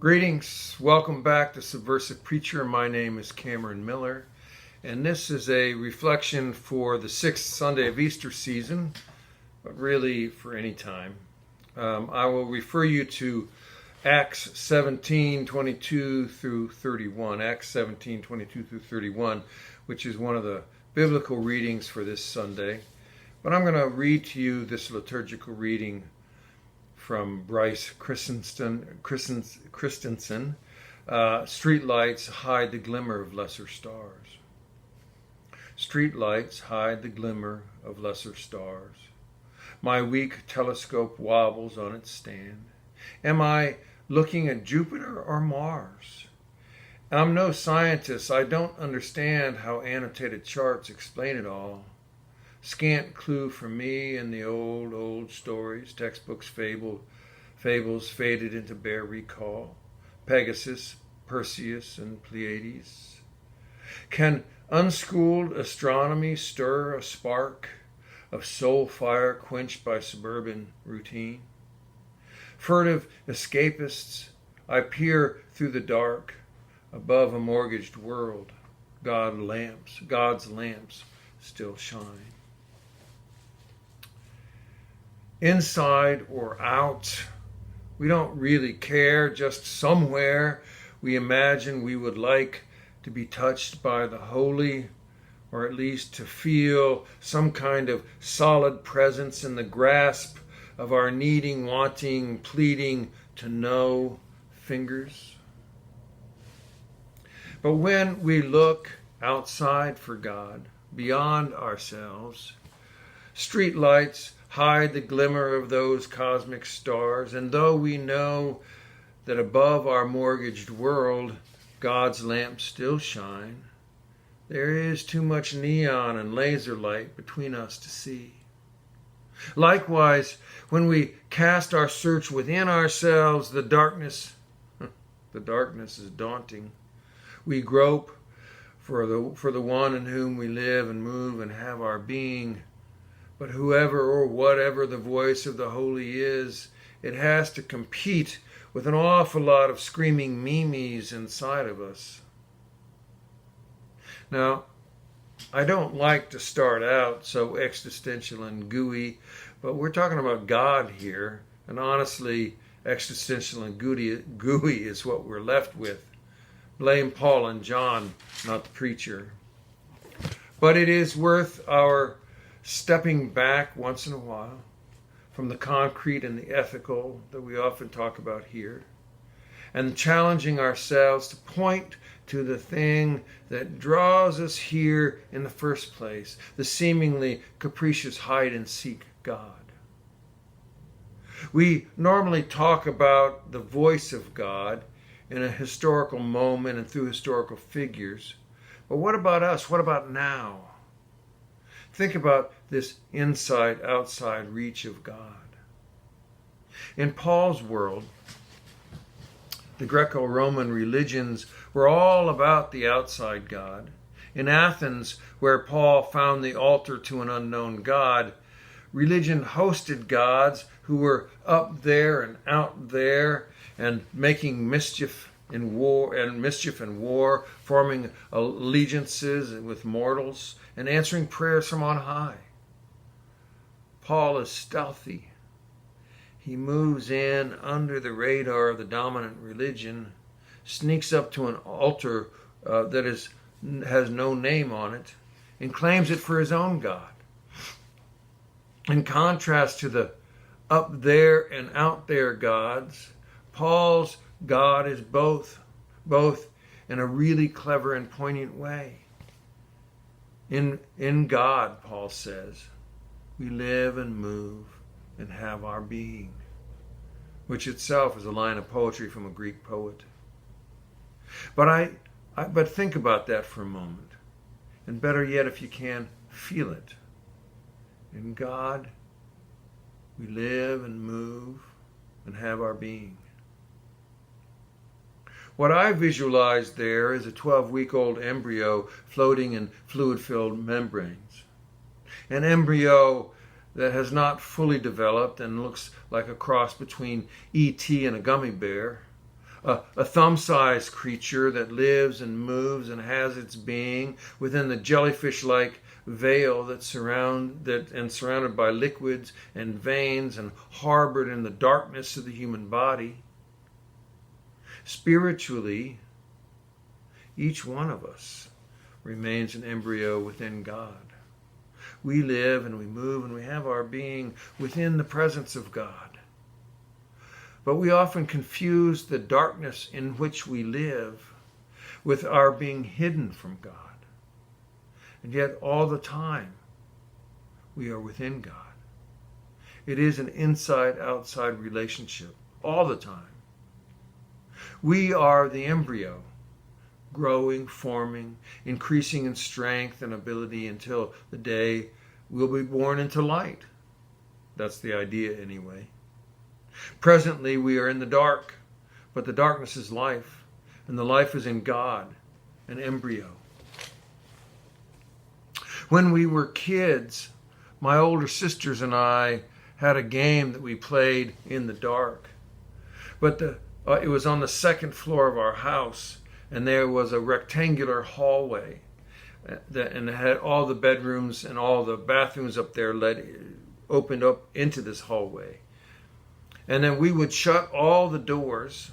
Greetings. Welcome back to Subversive Preacher. My name is Cameron Miller, and this is a reflection for the 6th Sunday of Easter season, but really for any time. I will refer you to Acts 17:22 through 31. Acts 17:22 through 31, which is one of the biblical readings for this Sunday. But I'm going to read to you this liturgical reading from Bryce Christensen, Streetlights Hide the Glimmer of Lesser Stars. Streetlights hide the glimmer of lesser stars. My weak telescope wobbles on its stand. Am I looking at Jupiter or Mars? I'm no scientist. I don't understand how annotated charts explain it all. Scant clue for me in the old stories, textbooks, fables faded into bare recall. Pegasus, Perseus, and Pleiades. Can unschooled astronomy stir a spark of soul fire quenched by suburban routine? Furtive escapists, I peer through the dark above a mortgaged world. God's lamps still shine. Inside or out, we don't really care. Just somewhere we imagine we would like to be touched by the holy, or at least to feel some kind of solid presence in the grasp of our needing, wanting, pleading to know fingers. But when we look outside for God, beyond ourselves, streetlights hide the glimmer of those cosmic stars, and though we know that above our mortgaged world God's lamps still shine, there is too much neon and laser light between us to see. Likewise, when we cast our search within ourselves, the darkness is daunting. We grope for the one in whom we live and move and have our being. But whoever or whatever the voice of the holy is, it has to compete with an awful lot of screaming memes inside of us. Now, I don't like to start out so existential and gooey, but we're talking about God here, and honestly, existential and gooey is what we're left with. Blame Paul and John, not the preacher. But it is worth our stepping back once in a while from the concrete and the ethical that we often talk about here, and challenging ourselves to point to the thing that draws us here in the first place, the seemingly capricious hide-and-seek God. We normally talk about the voice of God in a historical moment and through historical figures, but what about us? What about now? Think about this inside-outside reach of God. In Paul's world, the Greco-Roman religions were all about the outside God. In Athens, where Paul found the altar to an unknown God, religion hosted gods who were up there and out there and making mischief in war, forming allegiances with mortals, and answering prayers from on high. Paul is stealthy. He moves in under the radar of the dominant religion, sneaks up to an altar that has no name on it, and claims it for his own God. In contrast to the up there and out there gods, Paul's God is both in a really clever and poignant way. In God, Paul says, we live and move and have our being, which itself is a line of poetry from a Greek poet. But think about that for a moment, and better yet, if you can, feel it. In God, we live and move and have our being. What I visualized there is a 12-week-old embryo floating in fluid-filled membranes. An embryo that has not fully developed and looks like a cross between E.T. and a gummy bear. a thumb-sized creature that lives and moves and has its being within the jellyfish-like veil surrounded by liquids and veins and harbored in the darkness of the human body. Spiritually, each one of us remains an embryo within God. We live and we move and we have our being within the presence of God. But we often confuse the darkness in which we live with our being hidden from God. And yet all the time we are within God. It is an inside-outside relationship all the time. We are the embryo, growing, forming, increasing in strength and ability until the day we'll be born into light. That's the idea anyway. Presently we are in the dark, but the darkness is life, and the life is in God, an embryo. When we were kids, my older sisters and I had a game that we played in the dark. But it was on the second floor of our house, and there was a rectangular hallway, and it had all the bedrooms and all the bathrooms up there opened up into this hallway. And then we would shut all the doors,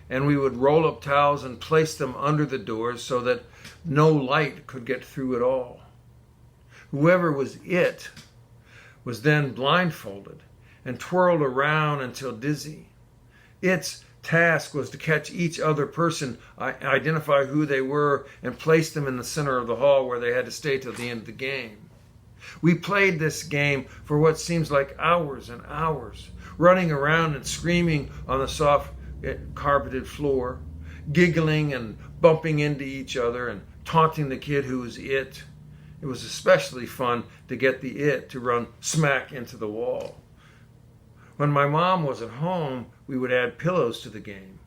and we would roll up towels and place them under the doors so that no light could get through at all. Whoever was it was then blindfolded and twirled around until dizzy. Its task was to catch each other person, identify who they were, and place them in the center of the hall where they had to stay till the end of the game. We played this game for what seems like hours and hours, running around and screaming on the soft carpeted floor, giggling and bumping into each other and taunting the kid who was it. It was especially fun to get the it to run smack into the wall. When my mom was at home, we would add pillows to the game.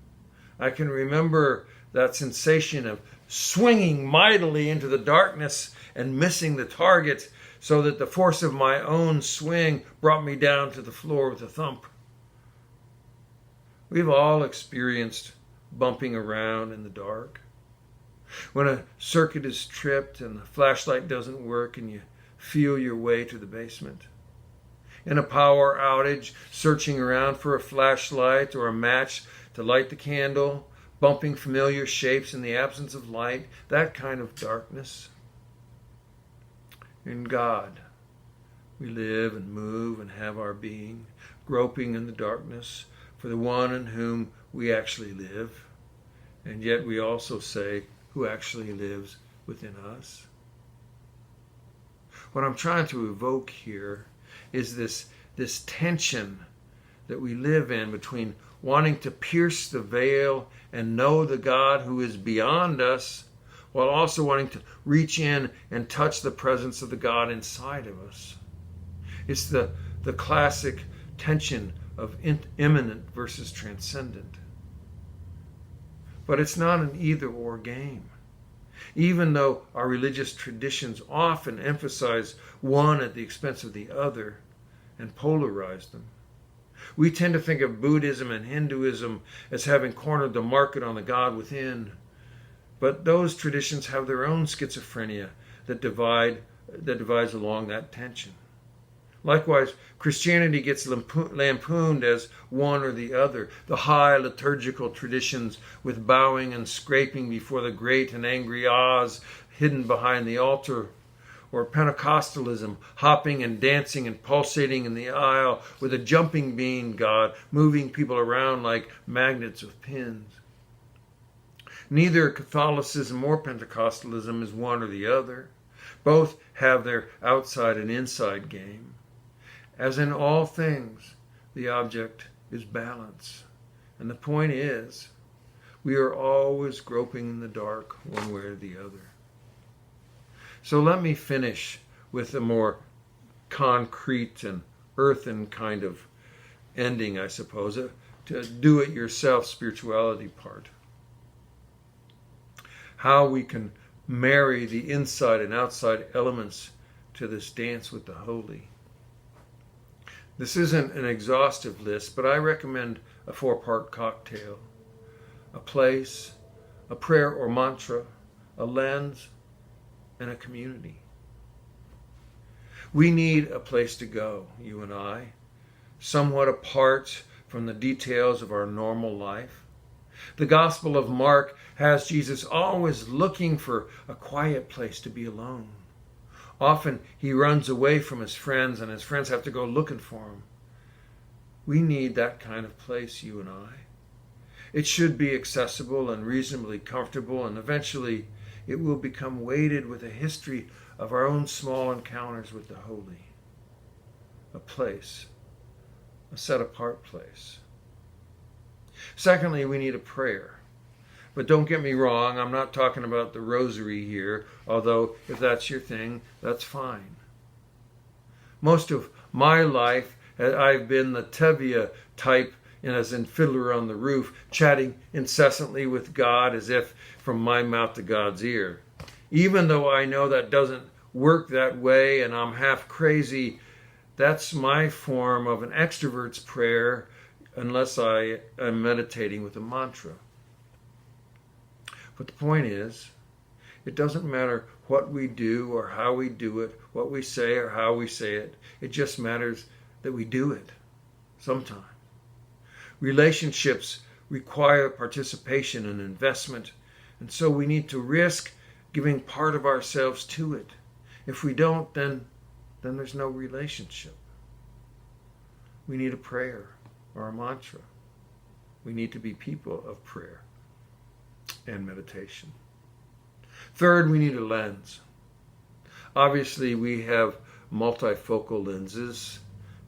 I can remember that sensation of swinging mightily into the darkness and missing the target so that the force of my own swing brought me down to the floor with a thump. We've all experienced bumping around in the dark. When a circuit is tripped and the flashlight doesn't work and you feel your way to the basement. In a power outage, searching around for a flashlight or a match to light the candle, bumping familiar shapes in the absence of light, that kind of darkness. In God, we live and move and have our being, groping in the darkness for the one in whom we actually live, and yet we also say, who actually lives within us. What I'm trying to evoke here is this tension that we live in between wanting to pierce the veil and know the God who is beyond us, while also wanting to reach in and touch the presence of the God inside of us. It's the classic tension of immanent versus transcendent. But it's not an either-or game. Even though our religious traditions often emphasize one at the expense of the other and polarize them. We tend to think of Buddhism and Hinduism as having cornered the market on the God within. But those traditions have their own schizophrenia that divides along that tension. Likewise, Christianity gets lampooned as one or the other. The high liturgical traditions with bowing and scraping before the great and angry Oz hidden behind the altar. Or Pentecostalism, hopping and dancing and pulsating in the aisle with a jumping bean God, moving people around like magnets with pins. Neither Catholicism or Pentecostalism is one or the other. Both have their outside and inside game. As in all things, the object is balance. And the point is, we are always groping in the dark one way or the other. So let me finish with a more concrete and earthen kind of ending, I suppose, to do-it-yourself spirituality part. How we can marry the inside and outside elements to this dance with the holy. This isn't an exhaustive list, but I recommend a 4-part cocktail a place, a prayer or mantra, a lens, and a community. We need a place to go, you and I, somewhat apart from the details of our normal life. The Gospel of Mark has Jesus always looking for a quiet place to be alone. Often he runs away from his friends and his friends have to go looking for him. We need that kind of place, you and I. It should be accessible and reasonably comfortable, and eventually it will become weighted with a history of our own small encounters with the holy. A place, a set-apart place. Secondly, we need a prayer. But don't get me wrong, I'm not talking about the rosary here, although if that's your thing, that's fine. Most of my life, I've been the Tevye type, as in Fiddler on the Roof, chatting incessantly with God as if from my mouth to God's ear. Even though I know that doesn't work that way and I'm half crazy, that's my form of an extrovert's prayer unless I am meditating with a mantra. But the point is, it doesn't matter what we do or how we do it, what we say or how we say it. It just matters that we do it sometime. Relationships require participation and investment, and so we need to risk giving part of ourselves to it. If we don't, then there's no relationship. We need a prayer or a mantra. We need to be people of prayer and meditation. Third, we need a lens. Obviously, we have multifocal lenses: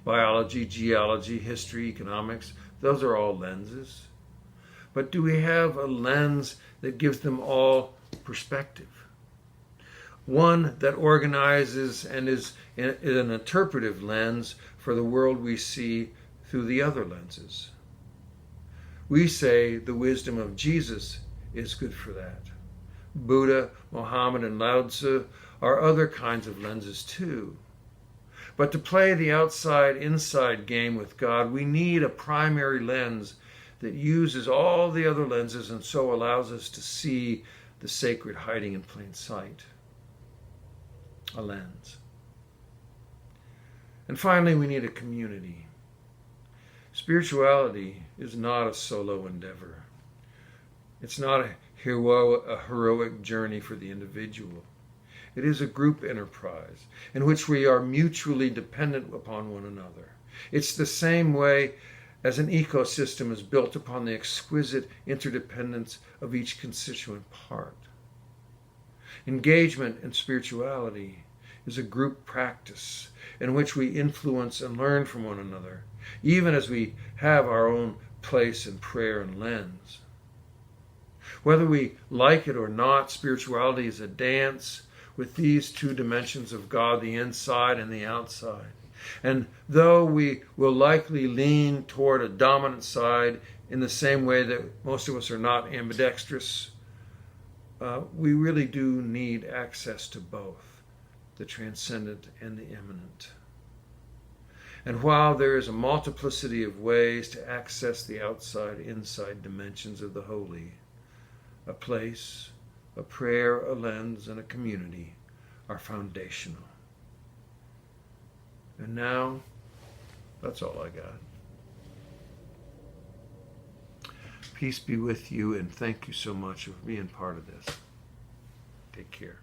biology, geology, history, economics. Those are all lenses. But do we have a lens that gives them all perspective? One that organizes and is an interpretive lens for the world we see through the other lenses. We say the wisdom of Jesus is good for that. Buddha, Muhammad, and Lao Tzu are other kinds of lenses too. But to play the outside-inside game with God, we need a primary lens that uses all the other lenses and so allows us to see the sacred hiding in plain sight. A lens. And finally, we need a community. Spirituality is not a solo endeavor. It's not a heroic journey for the individual. It is a group enterprise in which we are mutually dependent upon one another. It's the same way as an ecosystem is built upon the exquisite interdependence of each constituent part. Engagement in spirituality is a group practice in which we influence and learn from one another, even as we have our own place in prayer and lens. Whether we like it or not, spirituality is a dance with these two dimensions of God, the inside and the outside. And though we will likely lean toward a dominant side in the same way that most of us are not ambidextrous, we really do need access to both, the transcendent and the immanent. And while there is a multiplicity of ways to access the outside-inside dimensions of the holy, a place, a prayer, a lens, and a community are foundational. And now, that's all I got. Peace be with you, and thank you so much for being part of this. Take care.